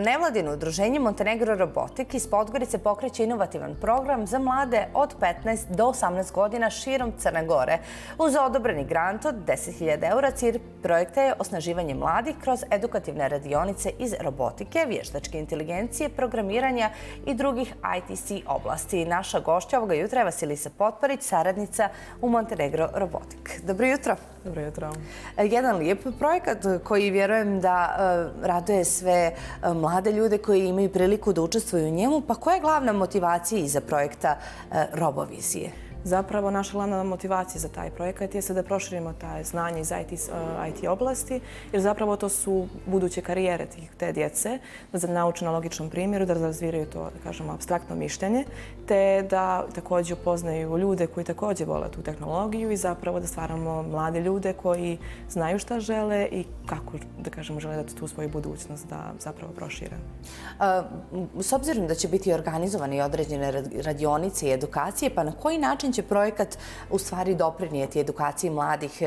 Nevladino udruženje Montenegro Robotik iz Podgorice pokreće inovativan program za mlade od 15 do 18 godina širom Crne Gore. Uz odobreni grant od 10.000 eura cilj projekta je osnaživanje mladih kroz edukativne radionice iz robotike, vještačke inteligencije, programiranja i drugih ITC oblasti. Naša gošća ovoga jutra je Vasilisa Potparić, saradnica u Montenegro Robotik. Dobro jutro. Dobro jutro. Jedan lijep projekat koji vjerujem da raduje sve mlade ljude koji imaju priliku da učestvuju u njemu. Pa koja je glavna motivacija iza projekta Robovizije? Zapravo, naša glavna motivacija za taj projekat je da proširimo taj znanje iz IT oblasti, jer zapravo to su buduće karijere te djece, da nauče na logičnom primjeru, da razvijaju to, da kažemo, apstraktno mišljenje, te da također upoznaju ljude koji također vole tu tehnologiju i zapravo da stvaramo mlade ljude koji znaju šta žele i kako, da kažemo, žele da tu svoju budućnost da zapravo prošire. S obzirom da će biti organizovane određene radionice i edukacije, pa na koji način će projekat u stvari doprinijeti edukaciji mladih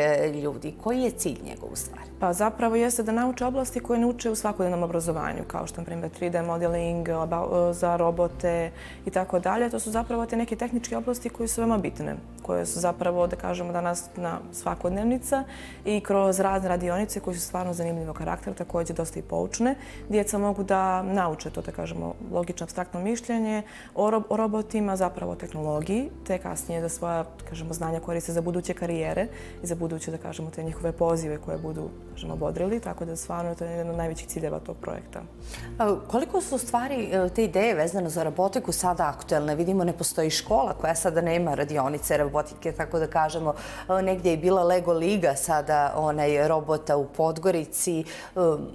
ljudi? Koji je cilj njegov u stvari? Pa zapravo jeste da nauče oblasti koje ne uče u svakodnevnom obrazovanju, kao što, na primjer, 3D modeling za robote i tako dalje. To su zapravo te neke tehničke oblasti koje su veoma bitne, koje su zapravo, da kažemo, danas na svakodnevnica i kroz razne radionice koje su stvarno zanimljivog karaktera, također dosta i poučne. Djeca mogu da nauče to, da kažemo, logično apstraktno mišljenje o robotima, zapravo o tehnologiji, te kasnije da svoja, da kažemo, znanja koriste za buduće karijere i za buduće, da kažemo, te njihove pozive koje budu, da kažemo, bodrili, tako da stvarno to je jedan od najvećih ciljeva tog projekta. Koliko su u stvari te ideje vezane za robotiku sada aktuelne? Vidimo, ne postoji škola koja sada nema radionice robotike, tako da kažemo, negdje je bila Lego liga, sada robota u Podgorici.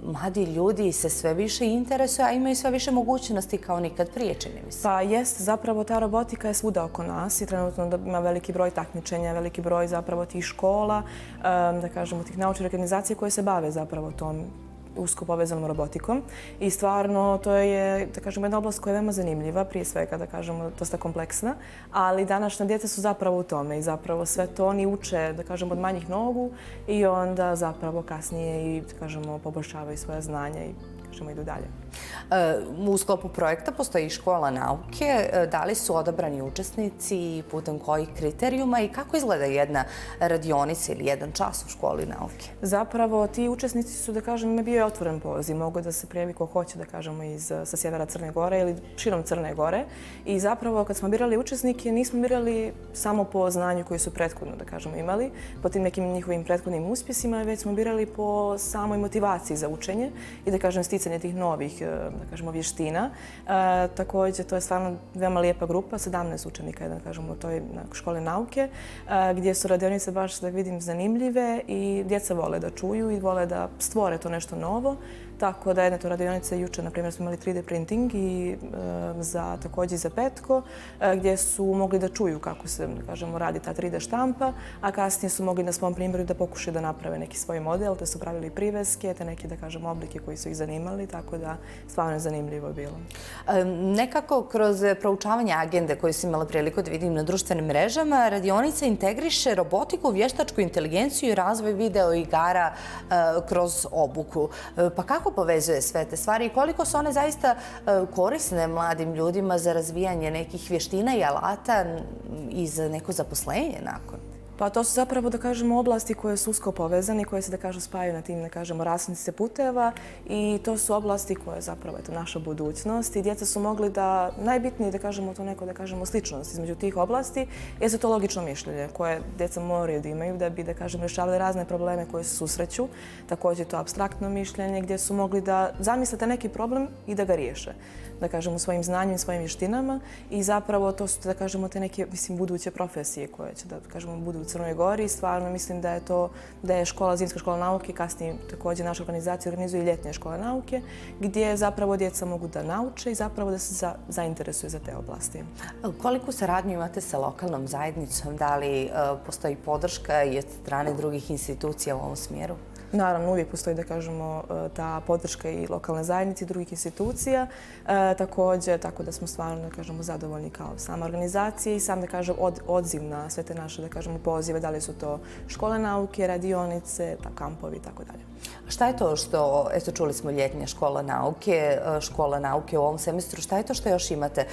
Mladi ljudi se sve više interesuju, a imaju sve više mogućnosti kao nikad prije, čini mi se. Pa jest, zapravo ta robotika je svuda oko nas i trenutno ima veliki broj takmičenja, veliki broj zapravo tih škola, da kažemo, tih naučnih organizacija koje se bave zapravo tom usko povezanom robotikom. I stvarno to je, da kažemo, jedna oblast koja je veoma zanimljiva, prije svega, da kažemo, dosta kompleksna, ali današnja djeca su zapravo u tome i zapravo sve to oni uče, da kažemo, od manjih nogu i onda zapravo kasnije i, da kažemo, poboljšavaju svoje znanja i idu dalje. U sklopu projekta postoji škola nauke. Da li su odabrani učesnici, putem kojih kriterijuma i kako izgleda jedna radionica ili jedan čas u školi nauke? Zapravo, ti učesnici su, da kažem, bio je otvoren poziv. Mogu da se prijavi ko hoće, da kažemo, sa sjevera Crne Gore ili širom Crne Gore. I zapravo, kad smo birali učesnike, nismo birali samo po znanju koji su prethodno, da kažemo, imali, po tim nekim njihovim prethodnim uspjesima, već smo birali po samoj motivaciji za učenje i, da kažem, sticanje tih novih, da kažemo, vještina. Također, to je stvarno veoma lijepa grupa, 17 učenika, da kažemo, u toj školi nauke, gdje su radionice baš, da vidim, zanimljive i djeca vole da čuju i vole da stvore to nešto novo. Tako da jedne to radionice juče, na primjer, smo imali 3D printing i također za petko, gdje su mogli da čuju kako se, da kažemo, radi ta 3D štampa, a kasnije su mogli na svom primjeru da pokušaju da naprave neki svoj model, te su pravili priveske, te neki, da kažemo, oblike koji su ih zanimali, tako da stvarno je zanimljivo bilo. Nekako kroz proučavanje agende koju sam imala priliku da vidim na društvenim mrežama, radionica integriše robotiku, vještačku inteligenciju i razvoj video igara kroz obuku. Pa kako povezuje sve te stvari i koliko su one zaista korisne mladim ljudima za razvijanje nekih vještina i alata i za neko zaposlenje nakon? Pa to su zapravo, da kažemo, oblasti koje su usko povezane, koje se, da kažemo, spajaju na tim, da kažemo, raskrsnice puteva i to su oblasti koje zapravo je to naša budućnost i djeca su mogli da, najbitnije, da kažemo, to neko, da kažemo, sličnost između tih oblasti je to logično mišljenje koje djeca moraju da imaju da bi, da kažemo, rješavali razne probleme koje se susreću. Također to apstraktno mišljenje gdje su mogli da zamislite neki problem i da ga riješe, da kažemo, svojim znanjem i svojim vještinama i zapravo to su, da kažemo, te neke, mislim, buduće profesije koje će, da kažemo, budu u Crnoj Gori. Stvarno mislim da je škola, Zimska škola nauke, kasnije također naša organizacija organizuje i ljetne škole nauke, gdje zapravo djeca mogu da nauče i zapravo da se zainteresuju za te oblasti. Koliko saradnju imate sa lokalnom zajednicom? Da li postoji podrška i od strane drugih institucija u ovom smjeru? Naravno, uvijek postoji, da kažemo, ta podrška i lokalne zajednice i drugih institucija. Također, tako da smo stvarno, da kažemo, zadovoljni kao sama organizacija i sam, da kažem, odziv na sve te naše, da kažemo, pozive, da li su to škole nauke, radionice, kampovi i tako dalje. Šta je to što, eto čuli smo ljetnja škola nauke u ovom semestru, šta je to što još imate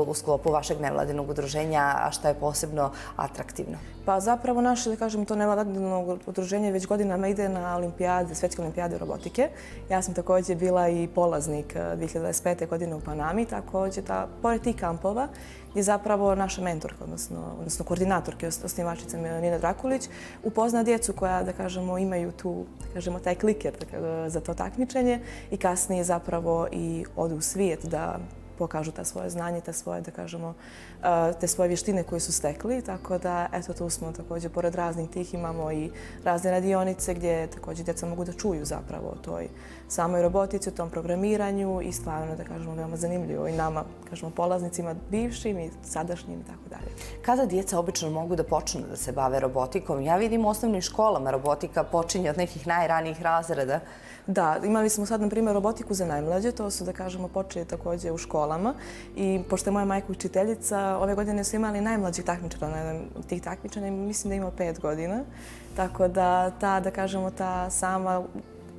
u sklopu vašeg nevladinog udruženja, a šta je posebno atraktivno? Pa zapravo naše, da kažem, to nevladino udruženje već godinama ide na olimpijade, svetske olimpijade robotike. Ja sam također bila i polaznik 2025. godine u Panami, također pored tih kampova je zapravo naša mentorka, odnosno koordinatorka, osnivačica Nina Drakulić, upozna djecu koja, da kažemo, imaju tu, da kažemo, taj kliker za to takmičenje i kasnije zapravo i odu u svijet da pokažu ta svoje znanje, ta svoje, da kažemo, te svoje vještine koje su stekli. Tako da, eto, tu smo također, pored raznih tih, imamo i razne radionice gdje također djeca mogu da čuju zapravo o toj samoj robotici, o tom programiranju i stvarno, da kažemo, veoma zanimljivo i nama, kažemo, polaznicima bivšim i sadašnjim i tako dalje. Kada djeca obično mogu da počnu da se bave robotikom? Ja vidim u osnovnim školama robotika počinje od nekih najranijih razreda. Da, imali smo sad, na primjer, robotiku za najmlađe, to su, da kažemo, počeli također u školama i pošto je moja majka učiteljica, ove godine su imali najmlađih takmičara na jednom tih takmičara i mislim da ima 5 godina. Tako da ta, da kažemo, ta sama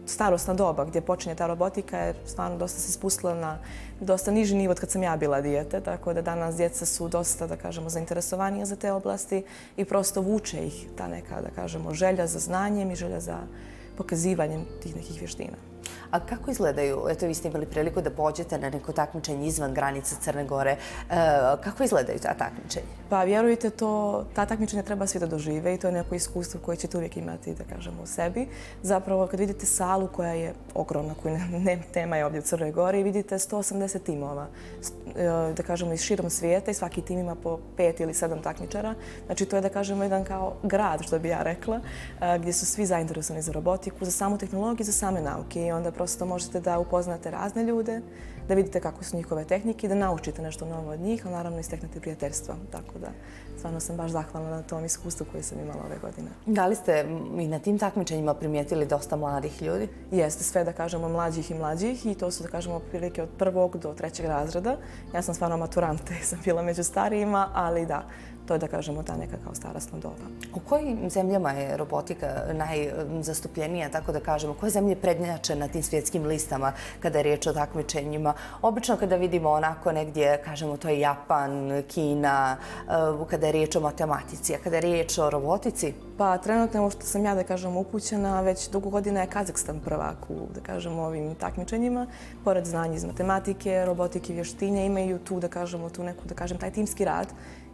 starosna doba gdje počinje ta robotika je stvarno dosta se spustila na dosta niži nivo od kad sam ja bila dijete, tako da danas djeca su dosta, da kažemo, zainteresovanija za te oblasti i prosto vuče ih ta neka, da kažemo, želja za znanjem i želja za pokazivanjem tih nekih vještina. A kako izgledaju, eto vi ste imali priliku da pođete na neko takmičenje izvan granica Crne Gore, kako izgledaju ta takmičenja? Pa vjerujte, ta takmičenja treba svi da dožive i to je neko iskustvo koje ćete uvijek imati, da kažemo, u sebi. Zapravo, kad vidite salu koja je ogromna, koju nema je ovdje u Crnoj Gori i vidite 180 timova, da kažemo, iz širom svijeta i svaki tim ima po 5 ili 7 takmičara. Znači, to je, da kažemo, jedan kao grad, što bi ja rekla, gdje su svi zainteresovani za robotiku, za samu tehnologiju, za same nauke i onda prosto možete da upoznate razne ljude, da vidite kako su njihove tehnike i da naučite nešto novo od njih, a naravno i steknete prijateljstva. Tako da, stvarno sam baš zahvalna na tom iskustvu koje sam imala ove godine. Da li ste i na tim takmičenjima primijetili dosta mladih ljudi? Jeste, sve, da kažemo, mlađih i mlađih i to su, da kažemo, prilike od 1. do 3. razreda. Ja sam stvarno maturante, sam bila među starijima, ali da, to je, da kažemo, ta neka kao starosna doba. U kojim zemljama je robotika najzastupljenija, tako da kažemo? Koje zemlje prednjače na tim svjetskim listama kada je riječ o takmičenjima? Obično kada vidimo onako negdje, kažemo, to je Japan, Kina, kada je riječ o matematici, a kada je riječ o robotici? Pa trenutno, što sam ja, da kažem, upućena, već dugo godina je Kazahstan prvak u, da kažemo, ovim takmičenjima. Pored znanja iz matematike, robotike i vještine imaju tu, da kažemo, tu neku, da kažem, taj timski rad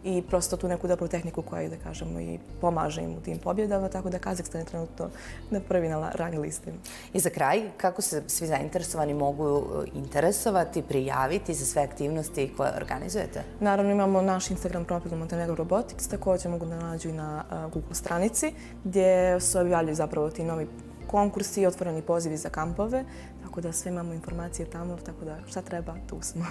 i prosto tu neku dobru tehniku koja ih, da kažemo, i pomaže im u tim pobjedama, tako da Kazahstan je trenutno na prvi na rang listi. I za kraj, kako se svi zainteresovani mogu interesovati, prijaviti za sve aktivnosti koje organizujete? Naravno, imamo naš Instagram profil Montenegro Robotics, također mogu da nađu i na Google stranici gdje se objavljuju zapravo ti novi konkursi i otvoreni pozivi za kampove, tako da sve imamo informacije tamo, tako da šta treba, tu smo.